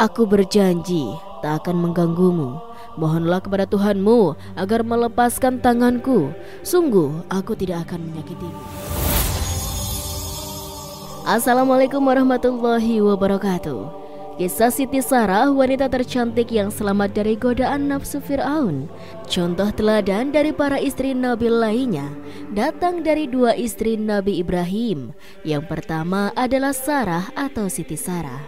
Aku berjanji tak akan mengganggumu. Mohonlah kepada Tuhanmu agar melepaskan tanganku. Sungguh aku tidak akan menyakitimu. Assalamualaikum warahmatullahi wabarakatuh. Kisah Siti Sarah, wanita tercantik yang selamat dari godaan nafsu Fir'aun. Contoh teladan dari para istri Nabi lainnya datang dari dua istri Nabi Ibrahim. Yang pertama adalah Sarah atau Siti Sarah.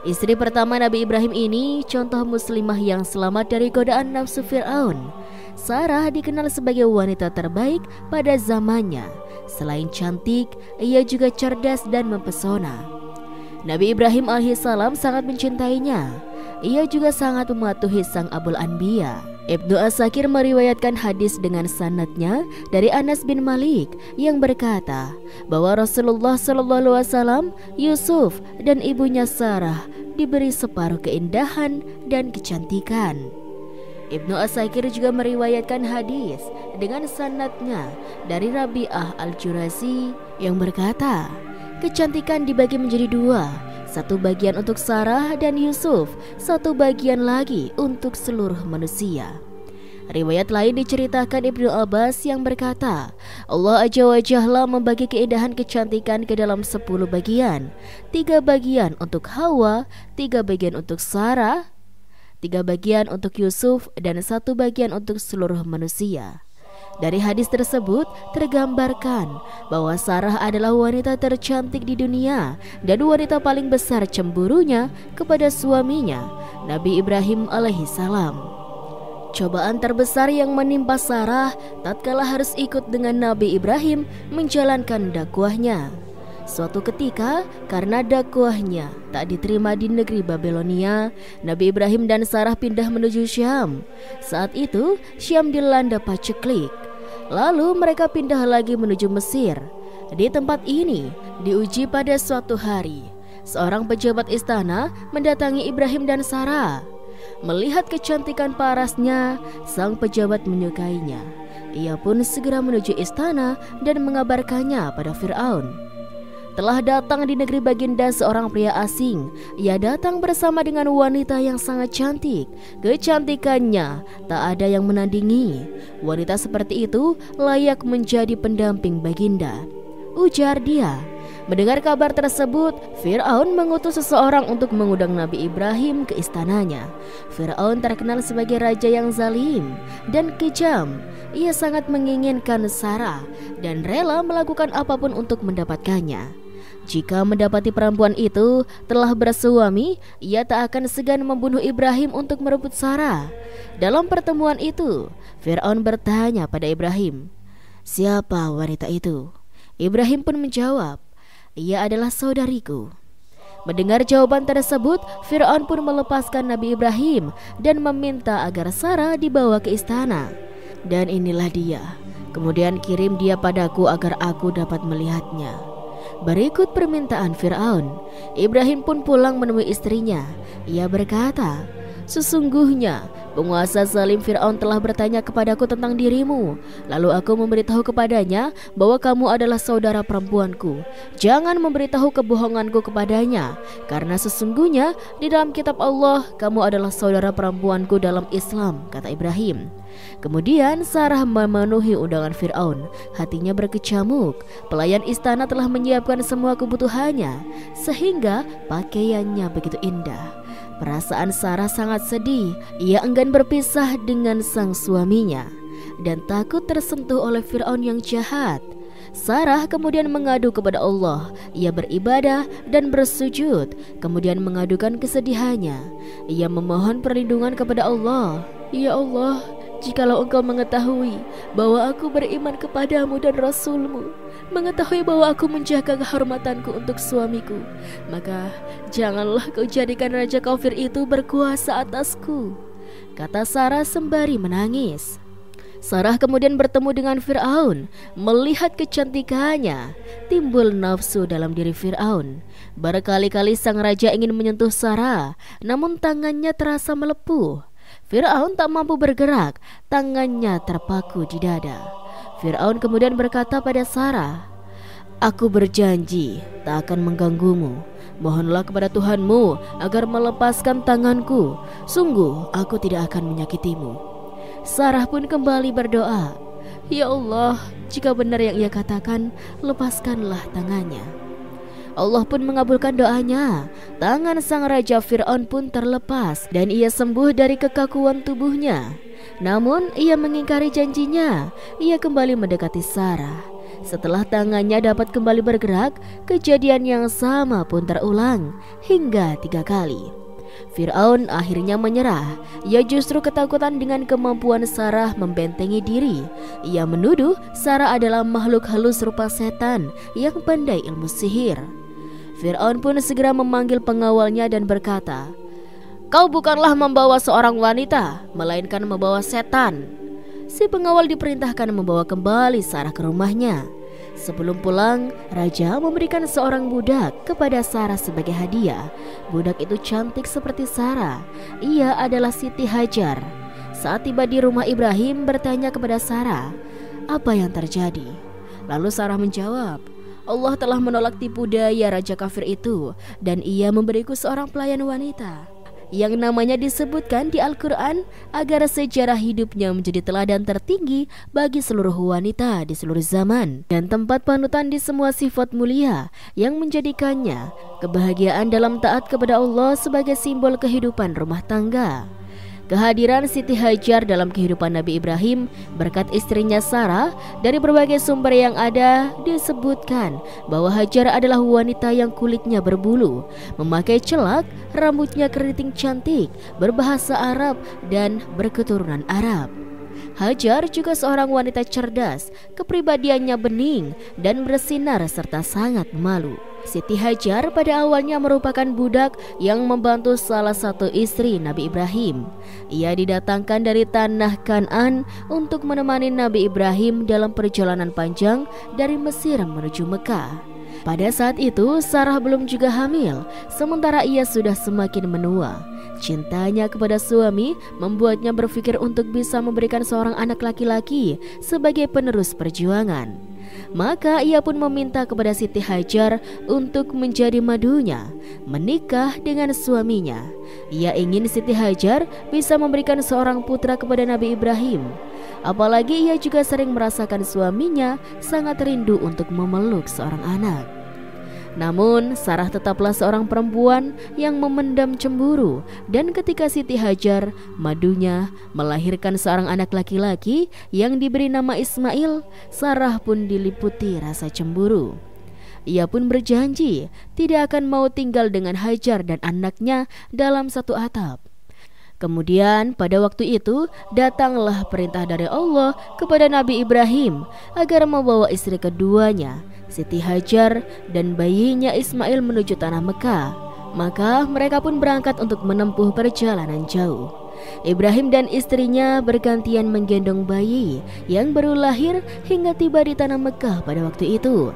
Istri pertama Nabi Ibrahim ini contoh muslimah yang selamat dari godaan nafsu Fir'aun. Sarah dikenal sebagai wanita terbaik pada zamannya. Selain cantik, ia juga cerdas dan mempesona. Nabi Ibrahim alaihissalam sangat mencintainya. Ia juga sangat mematuhi sang Abul Anbiya. Ibnu Asakir meriwayatkan hadis dengan sanadnya dari Anas bin Malik yang berkata bahwa Rasulullah SAW, Yusuf dan ibunya Sarah diberi separuh keindahan dan kecantikan. Ibnu Asakir juga meriwayatkan hadis dengan sanadnya dari Rabi'ah al-Jurazi yang berkata, kecantikan dibagi menjadi dua, satu bagian untuk Sarah dan Yusuf, satu bagian lagi untuk seluruh manusia. Riwayat lain diceritakan Ibnu Abbas yang berkata, Allah Azza wa Jalla membagi keindahan kecantikan ke dalam 10 bagian, 3 bagian untuk Hawa, 3 bagian untuk Sarah, 3 bagian untuk Yusuf, dan 1 bagian untuk seluruh manusia. Dari hadis tersebut tergambarkan bahwa Sarah adalah wanita tercantik di dunia dan wanita paling besar cemburunya kepada suaminya, Nabi Ibrahim alaihissalam. Cobaan terbesar yang menimpa Sarah tatkala harus ikut dengan Nabi Ibrahim menjalankan dakwahnya. Suatu ketika, karena dakwahnya tak diterima di negeri Babelonia, Nabi Ibrahim dan Sarah pindah menuju Syam. Saat itu, Syam dilanda paceklik. Lalu mereka pindah lagi menuju Mesir. Di tempat ini, diuji pada suatu hari, seorang pejabat istana mendatangi Ibrahim dan Sarah. Melihat kecantikan parasnya, sang pejabat menyukainya. Ia pun segera menuju istana dan mengabarkannya pada Fir'aun. Telah datang di negeri Baginda seorang pria asing. Ia datang bersama dengan wanita yang sangat cantik. Kecantikannya tak ada yang menandingi. Wanita seperti itu layak menjadi pendamping Baginda, ujar dia. Mendengar kabar tersebut, Fir'aun mengutus seseorang untuk mengundang Nabi Ibrahim ke istananya. Fir'aun terkenal sebagai raja yang zalim dan kejam. Ia sangat menginginkan Sarah dan rela melakukan apapun untuk mendapatkannya. Jika mendapati perempuan itu telah bersuami, ia tak akan segan membunuh Ibrahim untuk merebut Sarah. Dalam pertemuan itu, Fir'aun bertanya pada Ibrahim, "Siapa wanita itu?" Ibrahim pun menjawab, "Ia adalah saudariku." Mendengar jawaban tersebut, Fir'aun pun melepaskan Nabi Ibrahim dan meminta agar Sarah dibawa ke istana. "Dan inilah dia, kemudian kirim dia padaku agar aku dapat melihatnya." Berikut permintaan Fir'aun. Ibrahim pun pulang menemui istrinya. Ia berkata, "Sesungguhnya penguasa zalim Fir'aun telah bertanya kepadaku tentang dirimu. Lalu aku memberitahu kepadanya bahwa kamu adalah saudara perempuanku. Jangan memberitahu kebohonganku kepadanya, karena sesungguhnya di dalam kitab Allah kamu adalah saudara perempuanku dalam Islam," kata Ibrahim. Kemudian Sarah memenuhi undangan Fir'aun. Hatinya berkecamuk. Pelayan istana telah menyiapkan semua kebutuhannya, sehingga pakaiannya begitu indah. Perasaan Sarah sangat sedih. Ia enggan berpisah dengan sang suaminya dan takut tersentuh oleh Fir'aun yang jahat. Sarah kemudian mengadu kepada Allah. Ia beribadah dan bersujud, kemudian mengadukan kesedihannya. Ia memohon perlindungan kepada Allah. "Ya Allah, jikalau Engkau mengetahui bahwa aku beriman kepadamu dan Rasulmu, mengetahui bahwa aku menjaga kehormatanku untuk suamiku, maka janganlah Kau jadikan Raja Kafir itu berkuasa atasku," kata Sarah sembari menangis. Sarah kemudian bertemu dengan Fir'aun. Melihat kecantikannya, timbul nafsu dalam diri Fir'aun. Berkali-kali sang raja ingin menyentuh Sarah, namun tangannya terasa melepuh. Fir'aun tak mampu bergerak, tangannya terpaku di dada. Fir'aun kemudian berkata pada Sarah, "Aku berjanji tak akan mengganggumu. Mohonlah kepada Tuhanmu agar melepaskan tanganku. Sungguh aku tidak akan menyakitimu." Sarah pun kembali berdoa, "Ya Allah, jika benar yang ia katakan, lepaskanlah tangannya." Allah pun mengabulkan doanya. Tangan sang Raja Fir'aun pun terlepas dan ia sembuh dari kekakuan tubuhnya. Namun ia mengingkari janjinya. Ia kembali mendekati Sarah. Setelah tangannya dapat kembali bergerak, kejadian yang sama pun terulang hingga 3 kali. Fir'aun akhirnya menyerah. Ia justru ketakutan dengan kemampuan Sarah membentengi diri. Ia menuduh Sarah adalah makhluk halus rupa setan yang pandai ilmu sihir. Fir'aun pun segera memanggil pengawalnya dan berkata, "Kau bukanlah membawa seorang wanita, melainkan membawa setan." Si pengawal diperintahkan membawa kembali Sarah ke rumahnya. Sebelum pulang, raja memberikan seorang budak kepada Sarah sebagai hadiah. Budak itu cantik seperti Sarah. Ia adalah Siti Hajar. Saat tiba di rumah, Ibrahim bertanya kepada Sarah, "Apa yang terjadi?" Lalu Sarah menjawab, "Allah telah menolak tipu daya raja kafir itu, dan ia memberiku seorang pelayan wanita yang namanya disebutkan di Al-Quran agar sejarah hidupnya menjadi teladan tertinggi bagi seluruh wanita di seluruh zaman dan tempat panutan di semua sifat mulia yang menjadikannya kebahagiaan dalam taat kepada Allah sebagai simbol kehidupan rumah tangga." Kehadiran Siti Hajar dalam kehidupan Nabi Ibrahim berkat istrinya Sarah. Dari berbagai sumber yang ada disebutkan bahwa Hajar adalah wanita yang kulitnya berbulu, memakai celak, rambutnya keriting cantik, berbahasa Arab dan berketurunan Arab. Hajar juga seorang wanita cerdas, kepribadiannya bening dan bersinar serta sangat malu. Siti Hajar pada awalnya merupakan budak yang membantu salah satu istri Nabi Ibrahim. Ia didatangkan dari tanah Kan'an untuk menemani Nabi Ibrahim dalam perjalanan panjang dari Mesir menuju Mekah. Pada saat itu Sarah belum juga hamil, sementara ia sudah semakin menua. Cintanya kepada suami membuatnya berpikir untuk bisa memberikan seorang anak laki-laki sebagai penerus perjuangan. Maka ia pun meminta kepada Siti Hajar untuk menjadi madunya, menikah dengan suaminya. Ia ingin Siti Hajar bisa memberikan seorang putra kepada Nabi Ibrahim. Apalagi ia juga sering merasakan suaminya sangat rindu untuk memeluk seorang anak. Namun Sarah tetaplah seorang perempuan yang memendam cemburu, dan ketika Siti Hajar, madunya, melahirkan seorang anak laki-laki yang diberi nama Ismail, Sarah pun diliputi rasa cemburu. Ia pun berjanji tidak akan mau tinggal dengan Hajar dan anaknya dalam satu atap. Kemudian pada waktu itu datanglah perintah dari Allah kepada Nabi Ibrahim agar membawa istri keduanya, Siti Hajar, dan bayinya Ismail menuju tanah Mekah. Maka mereka pun berangkat untuk menempuh perjalanan jauh. Ibrahim dan istrinya bergantian menggendong bayi yang baru lahir hingga tiba di tanah Mekah pada waktu itu.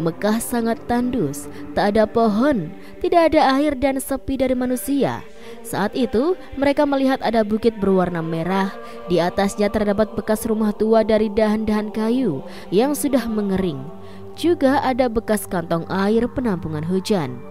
Mekah sangat tandus, tak ada pohon, tidak ada air dan sepi dari manusia. Saat itu mereka melihat ada bukit berwarna merah. Di atasnya terdapat bekas rumah tua dari dahan-dahan kayu yang sudah mengering. Juga ada bekas kantong air penampungan hujan.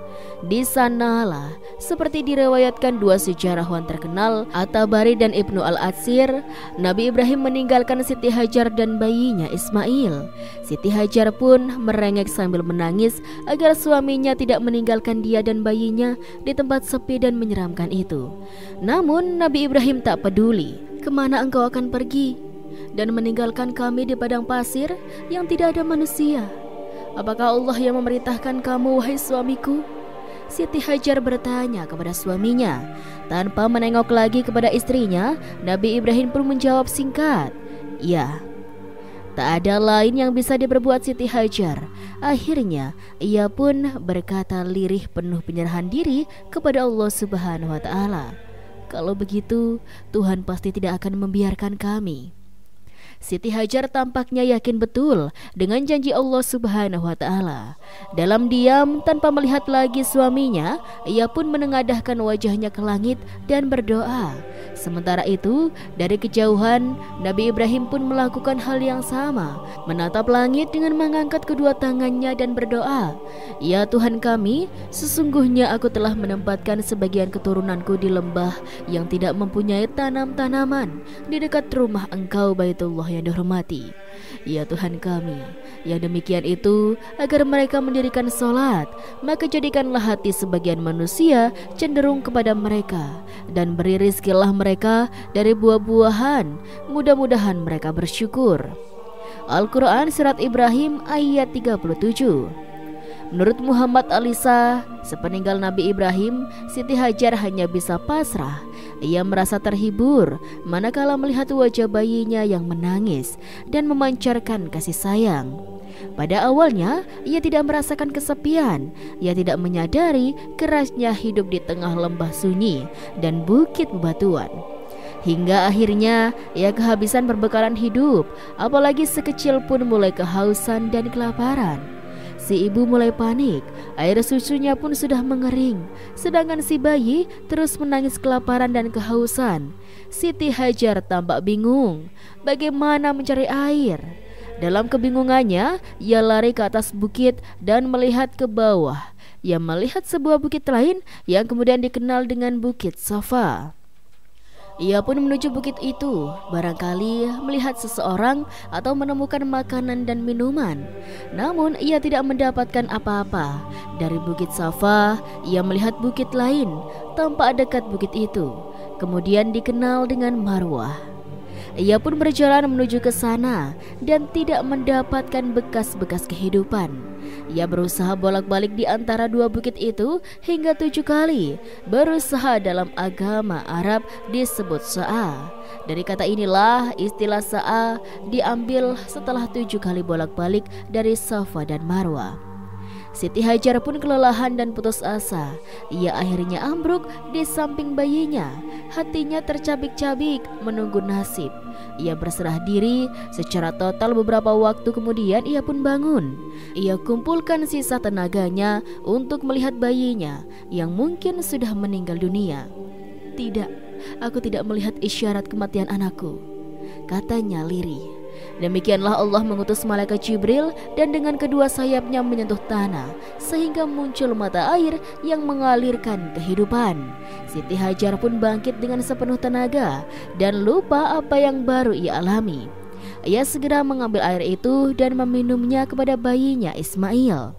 Di sanalah, seperti diriwayatkan dua sejarawan terkenal, At-Tabari dan Ibnu Al-Atsir, Nabi Ibrahim meninggalkan Siti Hajar dan bayinya Ismail. Siti Hajar pun merengek sambil menangis agar suaminya tidak meninggalkan dia dan bayinya di tempat sepi dan menyeramkan itu. Namun Nabi Ibrahim tak peduli. "Kemana engkau akan pergi dan meninggalkan kami di padang pasir yang tidak ada manusia? Apakah Allah yang memerintahkan kamu, wahai suamiku?" Siti Hajar bertanya kepada suaminya. Tanpa menengok lagi kepada istrinya, Nabi Ibrahim pun menjawab singkat, "Ya." Tak ada lain yang bisa diperbuat Siti Hajar. Akhirnya ia pun berkata lirih penuh penyerahan diri kepada Allah Subhanahu wa Ta'ala, "Kalau begitu, Tuhan pasti tidak akan membiarkan kami." Siti Hajar tampaknya yakin betul dengan janji Allah Subhanahu wa Ta'ala. Dalam diam tanpa melihat lagi suaminya, ia pun menengadahkan wajahnya ke langit dan berdoa, Sementara itu, dari kejauhan, Nabi Ibrahim pun melakukan hal yang sama, menatap langit dengan mengangkat kedua tangannya dan berdoa, "Ya Tuhan kami, sesungguhnya aku telah menempatkan sebagian keturunanku di lembah yang tidak mempunyai tanam-tanaman di dekat rumah Engkau Baitullah yang dihormati. Ya Tuhan kami, yang demikian itu agar mereka mendirikan sholat, maka jadikanlah hati sebagian manusia cenderung kepada mereka, dan beri rizkilah mereka dari buah-buahan, mudah-mudahan mereka bersyukur." Al-Quran Surat Ibrahim ayat 37. Menurut Muhammad Alisa, sepeninggal Nabi Ibrahim, Siti Hajar hanya bisa pasrah. Ia merasa terhibur manakala melihat wajah bayinya yang menangis dan memancarkan kasih sayang. Pada awalnya, ia tidak merasakan kesepian. Ia tidak menyadari kerasnya hidup di tengah lembah sunyi dan bukit bebatuan. Hingga akhirnya ia kehabisan perbekalan hidup, apalagi sekecil pun mulai kehausan dan kelaparan. Si ibu mulai panik, air susunya pun sudah mengering, sedangkan si bayi terus menangis kelaparan dan kehausan. Siti Hajar tampak bingung bagaimana mencari air. Dalam kebingungannya, ia lari ke atas bukit dan melihat ke bawah. Ia melihat sebuah bukit lain yang kemudian dikenal dengan Bukit Safa. Ia pun menuju bukit itu, barangkali melihat seseorang atau menemukan makanan dan minuman. Namun ia tidak mendapatkan apa-apa. Dari Bukit Safa, ia melihat bukit lain, tampak dekat bukit itu, kemudian dikenal dengan Marwah. Ia pun berjalan menuju ke sana dan tidak mendapatkan bekas-bekas kehidupan. Ia berusaha bolak-balik di antara dua bukit itu hingga 7 kali. Berusaha dalam agama Arab disebut sa'a. Dari kata inilah istilah sa'a diambil setelah 7 kali bolak-balik dari Safa dan Marwah. Siti Hajar pun kelelahan dan putus asa. Ia akhirnya ambruk di samping bayinya. Hatinya tercabik-cabik menunggu nasib. Ia berserah diri secara total. Beberapa waktu kemudian ia pun bangun. Ia kumpulkan sisa tenaganya untuk melihat bayinya yang mungkin sudah meninggal dunia. "Tidak, aku tidak melihat isyarat kematian anakku," katanya lirih. Demikianlah Allah mengutus malaikat Jibril dan dengan kedua sayapnya menyentuh tanah sehingga muncul mata air yang mengalirkan kehidupan. Siti Hajar pun bangkit dengan sepenuh tenaga dan lupa apa yang baru ia alami. Ia segera mengambil air itu dan meminumnya kepada bayinya Ismail.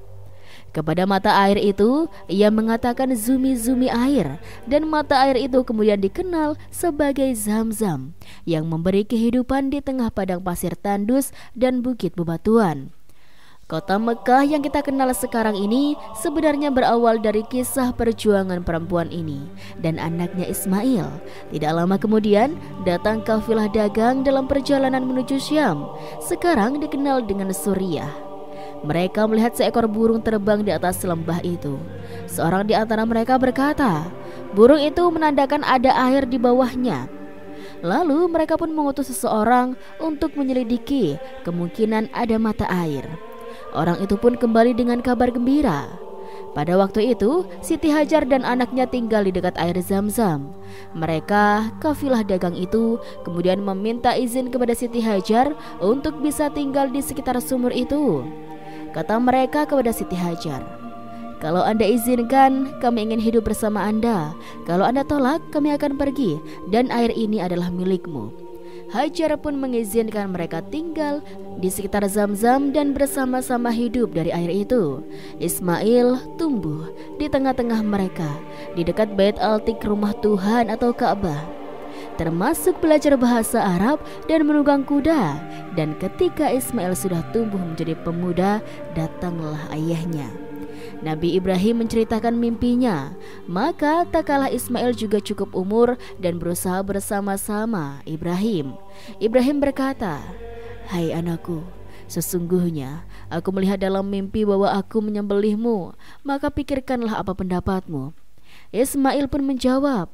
Kepada mata air itu, ia mengatakan zumi-zumi air, dan mata air itu kemudian dikenal sebagai Zam-Zam, yang memberi kehidupan di tengah padang pasir tandus dan bukit bebatuan. Kota Mekah yang kita kenal sekarang ini sebenarnya berawal dari kisah perjuangan perempuan ini dan anaknya Ismail. Tidak lama kemudian datang kafilah dagang dalam perjalanan menuju Syam, sekarang dikenal dengan Suriah. Mereka melihat seekor burung terbang di atas lembah itu. Seorang di antara mereka berkata, burung itu menandakan ada air di bawahnya. Lalu mereka pun mengutus seseorang untuk menyelidiki kemungkinan ada mata air. Orang itu pun kembali dengan kabar gembira. Pada waktu itu, Siti Hajar dan anaknya tinggal di dekat air Zam-Zam. Mereka, kafilah dagang itu, kemudian meminta izin kepada Siti Hajar untuk bisa tinggal di sekitar sumur itu. Kata mereka kepada Siti Hajar, "Kalau Anda izinkan, kami ingin hidup bersama Anda. Kalau Anda tolak, kami akan pergi dan air ini adalah milikmu." Hajar pun mengizinkan mereka tinggal di sekitar Zam-Zam dan bersama-sama hidup dari air itu. Ismail tumbuh di tengah-tengah mereka, di dekat Bait Al-Tiq, rumah Tuhan atau Ka'bah, termasuk belajar bahasa Arab dan menunggang kuda. Dan ketika Ismail sudah tumbuh menjadi pemuda, datanglah ayahnya. Nabi Ibrahim menceritakan mimpinya. Maka tak kalah Ismail juga cukup umur dan berusaha bersama-sama Ibrahim. Ibrahim berkata, "Hai anakku, sesungguhnya aku melihat dalam mimpi bahwa aku menyembelihmu, maka pikirkanlah apa pendapatmu." Ismail pun menjawab,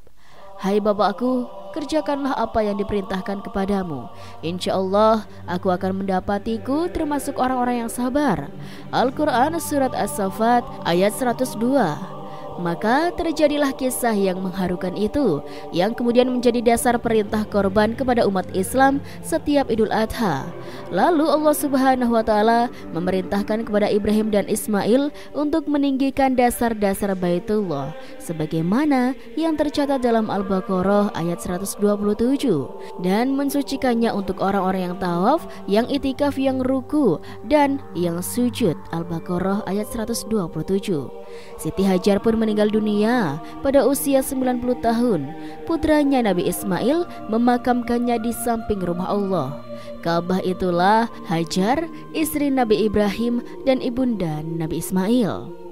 "Hai bapakku, kerjakanlah apa yang diperintahkan kepadamu. Insya Allah aku akan mendapatiku termasuk orang-orang yang sabar." Al-Quran Surat As-Saffat ayat 102. Maka terjadilah kisah yang mengharukan itu, yang kemudian menjadi dasar perintah korban kepada umat Islam setiap Idul Adha. Lalu Allah Subhanahu wa Ta'ala memerintahkan kepada Ibrahim dan Ismail untuk meninggikan dasar-dasar Baitullah, sebagaimana yang tercatat dalam Al-Baqarah ayat 127, dan mensucikannya untuk orang-orang yang tawaf, yang itikaf, yang ruku, dan yang sujud. Al-Baqarah ayat 127. Siti Hajar pun meninggal dunia pada usia 90 tahun. Putranya Nabi Ismail memakamkannya di samping rumah Allah. Ka'bah itulah Hajar, istri Nabi Ibrahim dan ibunda Nabi Ismail.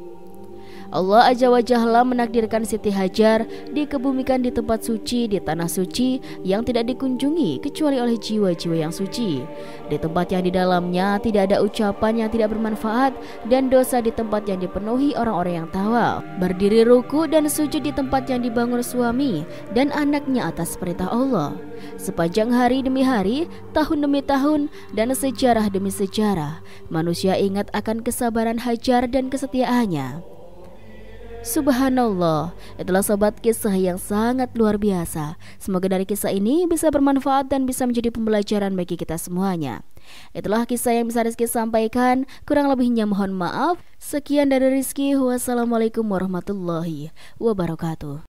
Allah Azza wa Jalla menakdirkan Siti Hajar dikebumikan di tempat suci, di tanah suci yang tidak dikunjungi kecuali oleh jiwa-jiwa yang suci, di tempat yang di dalamnya tidak ada ucapan yang tidak bermanfaat dan dosa, di tempat yang dipenuhi orang-orang yang tawaf, berdiri ruku dan sujud di tempat yang dibangun suami dan anaknya atas perintah Allah. Sepanjang hari demi hari, tahun demi tahun, dan sejarah demi sejarah, manusia ingat akan kesabaran Hajar dan kesetiaannya. Subhanallah, itulah sobat kisah yang sangat luar biasa. Semoga dari kisah ini bisa bermanfaat dan bisa menjadi pembelajaran bagi kita semuanya. Itulah kisah yang bisa Rizky sampaikan, kurang lebihnya mohon maaf. Sekian dari Rizky, wassalamualaikum warahmatullahi wabarakatuh.